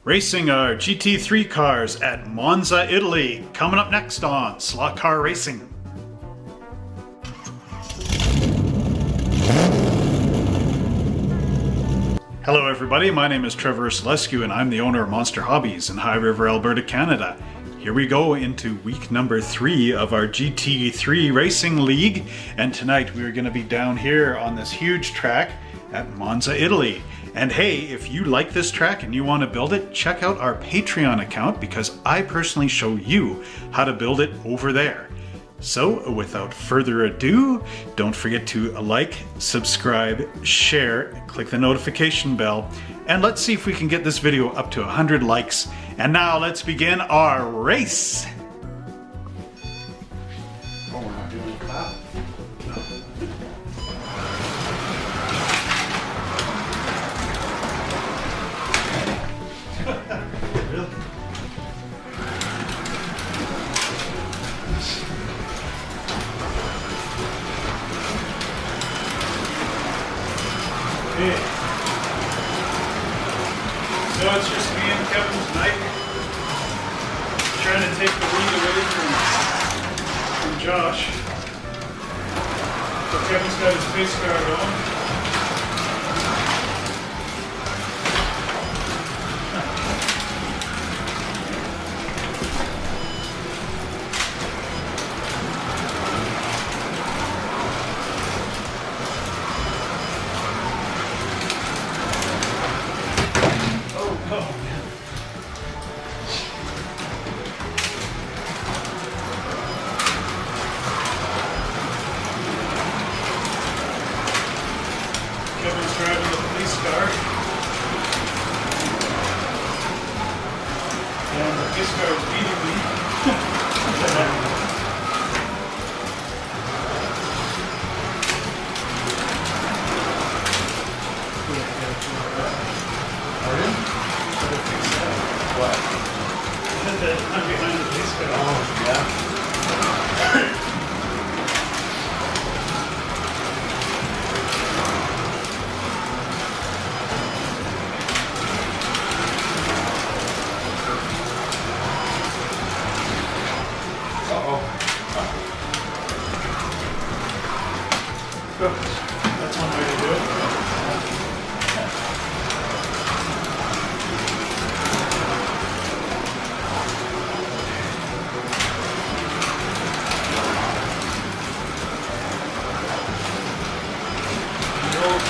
Racing our GT3 cars at Monza, Italy. Coming up next on Slot Car Racing. Hello everybody, my name is Trevor Selescu and I'm the owner of Monster Hobbies in High River, Alberta, Canada. Here we go into week number 3 of our GT3 Racing League, and tonight we're going to be down here on this huge track at Monza, Italy. And hey, if you like this track and you want to build it, check out our Patreon account because I personally show you how to build it over there. So without further ado, don't forget to like, subscribe, share, click the notification bell, and let's see if we can get this video up to 100 likes. And now let's begin our race! Oh, we're not doing a clap. Really? Okay. So it's just me and Kevin tonight. Trying to take the lead away from Josh. So Kevin's got his face guard on. Kevin's driving the police car. And the police car is beating me. What? I'm behind the police car. Oh, yeah. That's one way to do it.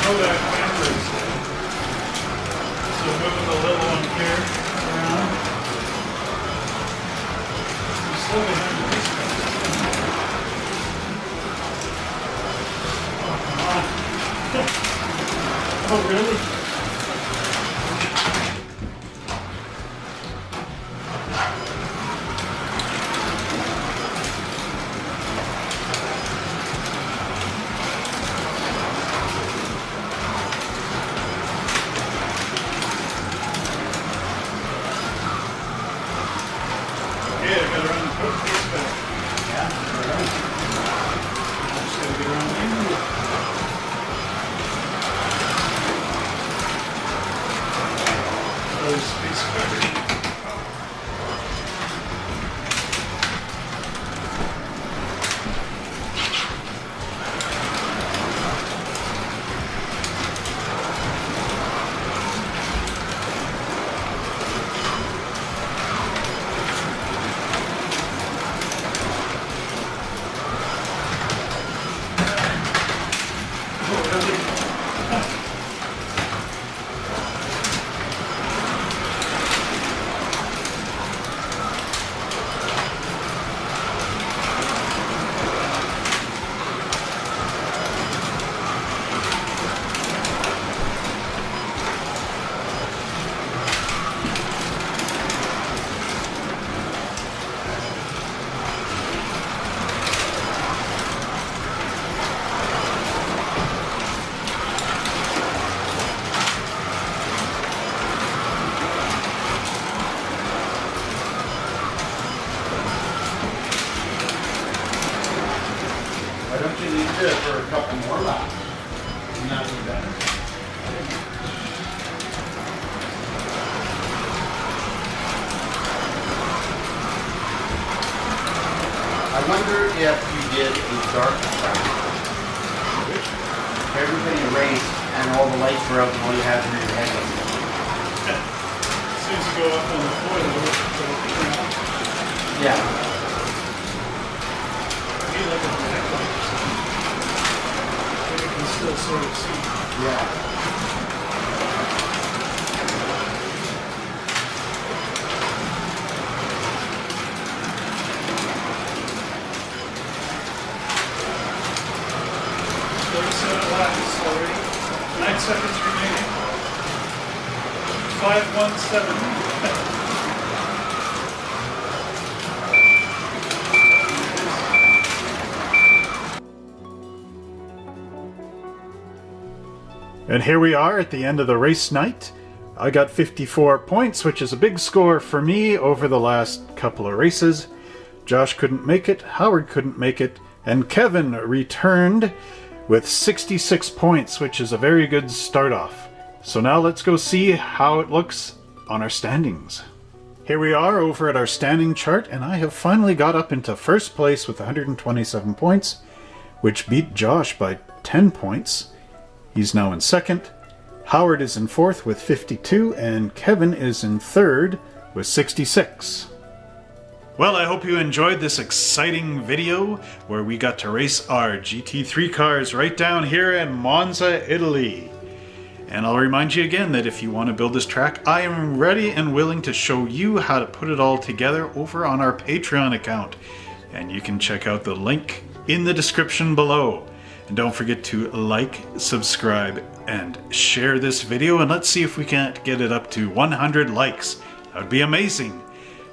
Throw that backwards. So moving the little one here around. You're still behind the police car. Oh, really? Okay, I got around the foot face back. Yeah, alright. Just gotta get around the space car. Oh, really? I wonder if you did a dark track. Everybody raced and all the lights were out and all you had were your headlights. As soon as you go up on the floor, Yeah. Maybe like a backlight or something. But you can still sort of see. Yeah. Already. 9 seconds remaining. 5:17. And here we are at the end of the race night. I got 54 points, which is a big score for me over the last couple of races. Josh couldn't make it, Howard couldn't make it, and Kevin returned with 66 points, which is a very good start off. So now let's go see how it looks on our standings. Here we are over at our standing chart, and I have finally got up into first place with 127 points, which beat Josh by 10 points. He's now in second. Howard is in fourth with 52, and Kevin is in third with 66. Well, I hope you enjoyed this exciting video where we got to race our GT3 cars right down here in Monza, Italy. And I'll remind you again that if you want to build this track, I am ready and willing to show you how to put it all together over on our Patreon account. And you can check out the link in the description below. And don't forget to like, subscribe, and share this video, and let's see if we can't get it up to 100 likes. That would be amazing.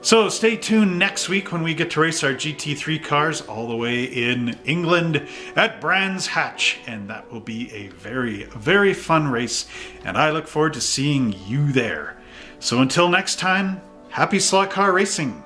So stay tuned next week when we get to race our GT3 cars all the way in England at Brands Hatch, and that will be a very, very fun race, and I look forward to seeing you there. So until next time, happy slot car racing!